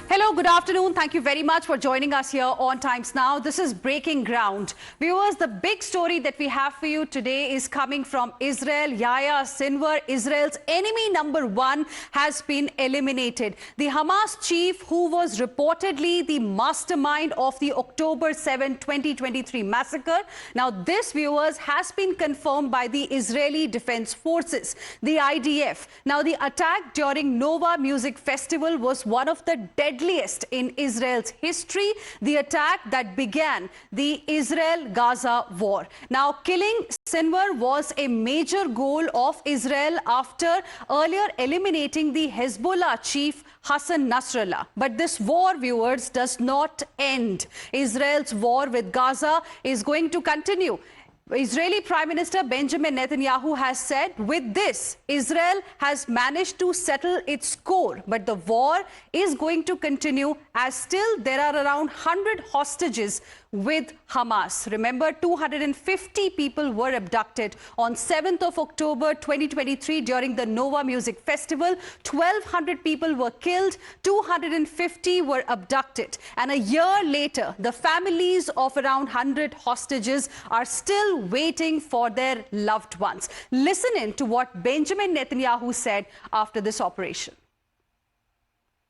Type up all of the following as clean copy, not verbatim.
Hello, good afternoon. Thank you very much for joining us here on Times Now. This is Breaking Ground. Viewers, the big story that we have for you today is coming from Israel. Yahya Sinwar, Israel's enemy number one, has been eliminated. The Hamas chief, who was reportedly the mastermind of the October 7, 2023 massacre. Now, this, viewers, has been confirmed by the Israeli Defense Forces, the IDF. Now, the attack during Nova Music Festival was one of the deadliest in Israel's history, the attack that began the Israel-Gaza war. Now, killing Sinwar was a major goal of Israel after earlier eliminating the Hezbollah chief Hassan Nasrallah. But this war, viewers, does not end. Israel's war with Gaza is going to continue. Israeli Prime Minister Benjamin Netanyahu has said, with this, Israel has managed to settle its score. But the war is going to continue as still there are around 100 hostages with Hamas. Remember, 250 people were abducted on 7th of October 2023 during the Nova Music Festival. 1,200 people were killed, 250 were abducted. And a year later, the families of around 100 hostages are still waiting for their loved ones. Listen in to what Benjamin Netanyahu said after this operation.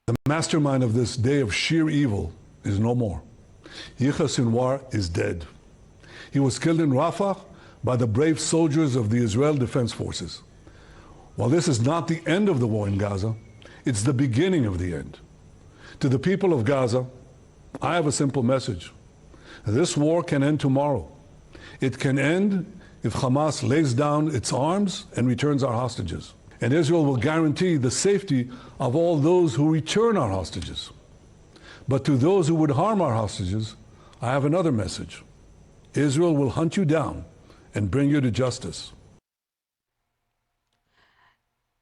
The mastermind of this day of sheer evil is no more. Yahya Sinwar is dead. He was killed in Rafah by the brave soldiers of the Israel Defense Forces. While this is not the end of the war in Gaza, it's the beginning of the end. To the people of Gaza, I have a simple message. This war can end tomorrow. It can end if Hamas lays down its arms and returns our hostages. And Israel will guarantee the safety of all those who return our hostages. But to those who would harm our hostages, I have another message. Israel will hunt you down and bring you to justice.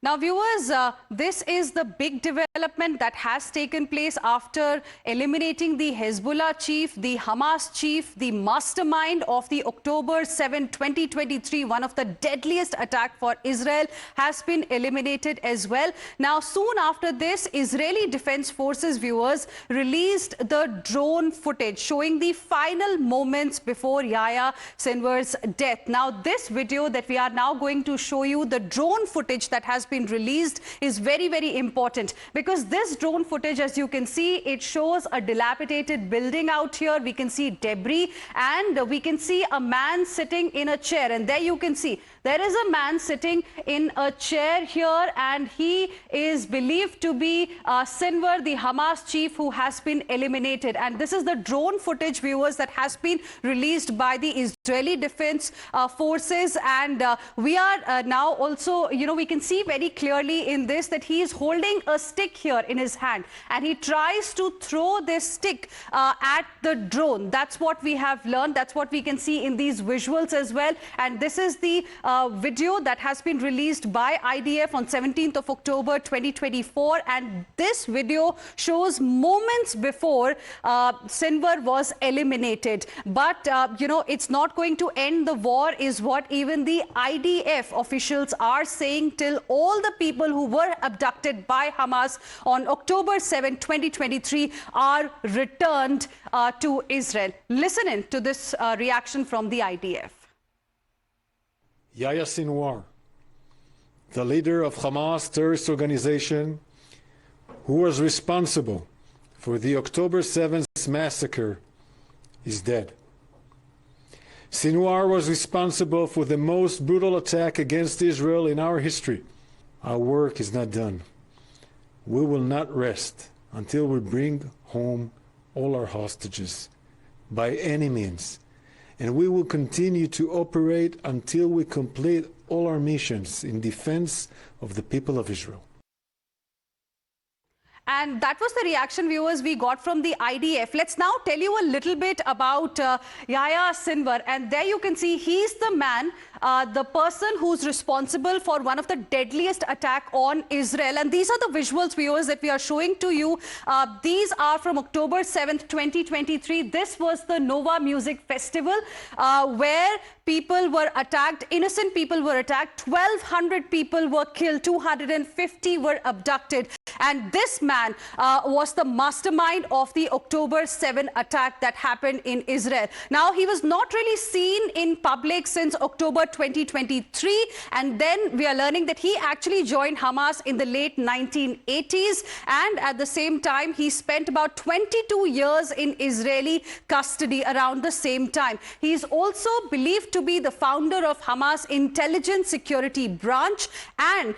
Now, viewers, this is the big development that has taken place after eliminating the Hezbollah chief, the Hamas chief, the mastermind of the October 7, 2023, one of the deadliest attacks for Israel, has been eliminated as well. Now, soon after this, Israeli Defense Forces, viewers, released the drone footage showing the final moments before Yahya Sinwar's death. Now, this video that we are now going to show you, the drone footage that has been released, is very, very important, because this drone footage, as you can see, it shows a dilapidated building out here. We can see debris, and we can see a man sitting in a chair. And there you can see there is a man sitting in a chair here, and he is believed to be Sinwar, the Hamas chief, who has been eliminated. And this is the drone footage, viewers, that has been released by the Israeli Defense Forces. And we are now also, we can see very clearly in this that he is holding a stick here in his hand, and he tries to throw this stick at the drone. That's what we have learned. That's what we can see in these visuals as well. And this is the video that has been released by IDF on 17th of October 2024. And this video shows moments before Sinwar was eliminated. But, it's not going to end the war, is what even the IDF officials are saying, till all the people who were abducted by Hamas on October 7, 2023 are returned to Israel. Listen in to this reaction from the IDF. Yahya Sinwar, the leader of Hamas terrorist organization, who was responsible for the October 7th massacre, is dead. Sinwar was responsible for the most brutal attack against Israel in our history. Our work is not done. We will not rest until we bring home all our hostages by any means. And we will continue to operate until we complete all our missions in defense of the people of Israel. And that was the reaction, viewers, we got from the IDF. Let's now tell you a little bit about Yahya Sinwar. And there you can see he's the man the person who's responsible for one of the deadliest attack on Israel. And these are the visuals, viewers, that we are showing to you. These are from October 7th, 2023. This was the Nova Music Festival where people were attacked, innocent people were attacked, 1,200 people were killed, 250 were abducted. And this man was the mastermind of the October 7 attack that happened in Israel. Now, he was not really seen in public since October 2023. And then we are learning that he actually joined Hamas in the late 1980s. And at the same time, he spent about 22 years in Israeli custody around the same time. He is also believed to be the founder of Hamas intelligence security branch. And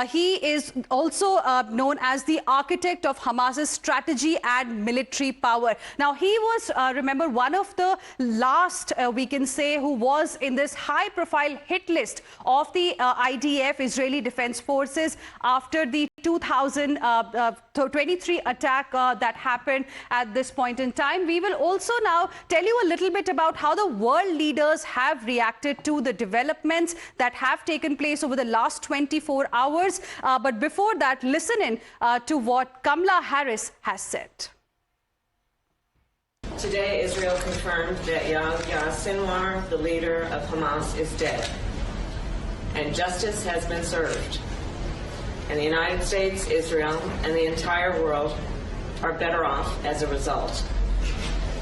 he is also known as the architect of Hamas's strategy and military power. Now, he was, remember, one of the last, we can say, who was in this high-profile hit list of the IDF, Israeli Defense Forces, after the 2023 attack that happened at this point in time. We will also now tell you a little bit about how the world leaders have reacted to the developments that have taken place over the last 24 hours. But before that, listen in to what Kamala Harris has said. Today, Israel confirmed that Yahya Sinwar, the leader of Hamas, is dead, and justice has been served. And the United States, Israel, and the entire world are better off as a result.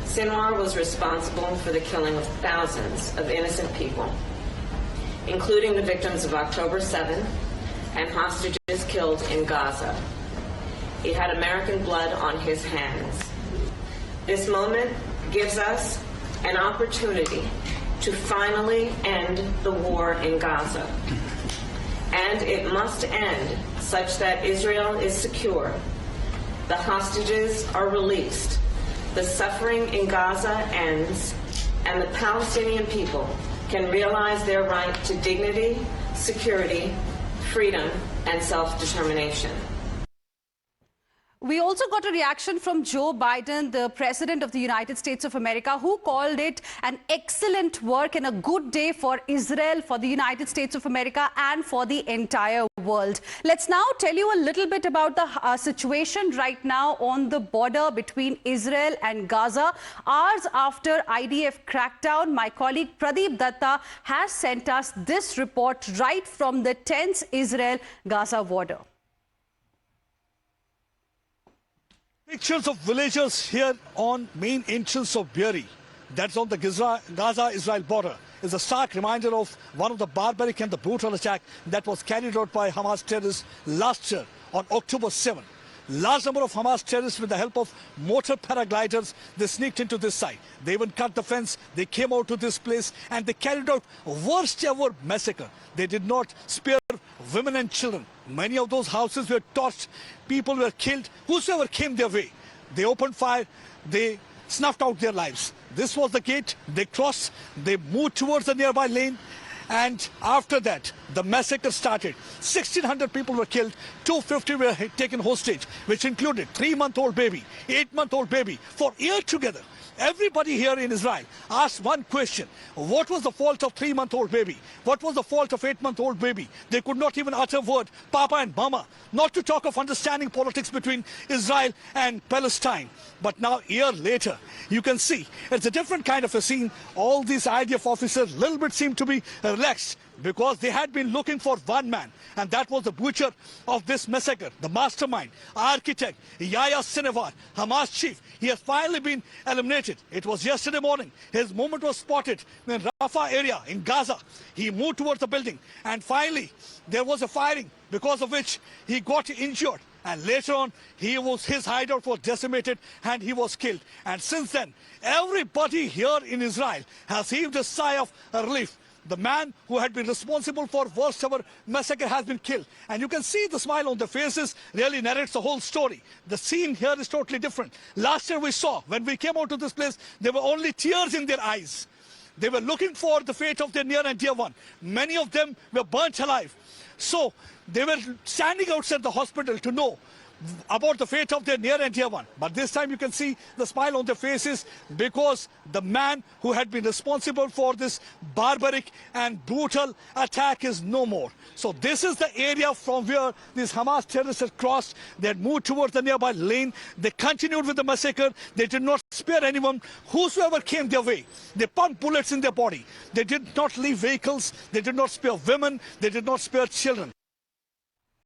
Sinwar was responsible for the killing of thousands of innocent people, including the victims of October 7 and hostages killed in Gaza. He had American blood on his hands. This moment gives us an opportunity to finally end the war in Gaza. And it must end such that Israel is secure, the hostages are released, the suffering in Gaza ends, and the Palestinian people can realize their right to dignity, security, freedom, and self-determination. We also got a reaction from Joe Biden, the President of the United States of America, who called it an excellent work and a good day for Israel, for the United States of America, and for the entire world. Let's now tell you a little bit about the situation right now on the border between Israel and Gaza. Hours after IDF crackdown, my colleague Pradeep Datta has sent us this report right from the tense Israel-Gaza border. Pictures of villagers here on main entrance of Be'eri, that's on the Gaza-Israel border, is a stark reminder of one of the barbaric and the brutal attack that was carried out by Hamas terrorists last year on October 7. Large number of Hamas terrorists, with the help of motor paragliders, they sneaked into this site. They even cut the fence, they came out to this place, and they carried out worst ever massacre. They did not spare women and children. Many of those houses were torched, people were killed, whosoever came their way. They opened fire, they snuffed out their lives. This was the gate, they crossed, they moved towards the nearby lane, and after that, the massacre started. 1,600 people were killed, 250 were taken hostage, which included 3-month-old baby, 8-month-old baby, for a year together. Everybody here in Israel asked one question: what was the fault of 3-month-old baby? What was the fault of 8-month-old baby? They could not even utter a word, Papa and Mama, not to talk of understanding politics between Israel and Palestine. But now, a year later, you can see it's a different kind of a scene. All these IDF officers a little bit seem to be relaxed, because they had been looking for one man, and that was the butcher of this massacre, the mastermind, architect, Yahya Sinwar, Hamas chief. He has finally been eliminated. It was yesterday morning. His movement was spotted in Rafah area in Gaza. He moved towards the building, and finally there was a firing, because of which he got injured. And later on, his hideout was decimated and he was killed. And since then, everybody here in Israel has heaved a sigh of relief. The man who had been responsible for worst ever massacre has been killed. And you can see the smile on their faces really narrates the whole story. The scene here is totally different. Last year we saw, when we came out to this place, there were only tears in their eyes. They were looking for the fate of their near and dear one. Many of them were burnt alive. So they were standing outside the hospital to know about the fate of their near and dear one. But this time you can see the smile on their faces because the man who had been responsible for this barbaric and brutal attack is no more. So this is the area from where these Hamas terrorists had crossed. They had moved towards the nearby lane. They continued with the massacre. They did not spare anyone, whosoever came their way. They pumped bullets in their body. They did not leave vehicles. They did not spare women. They did not spare children.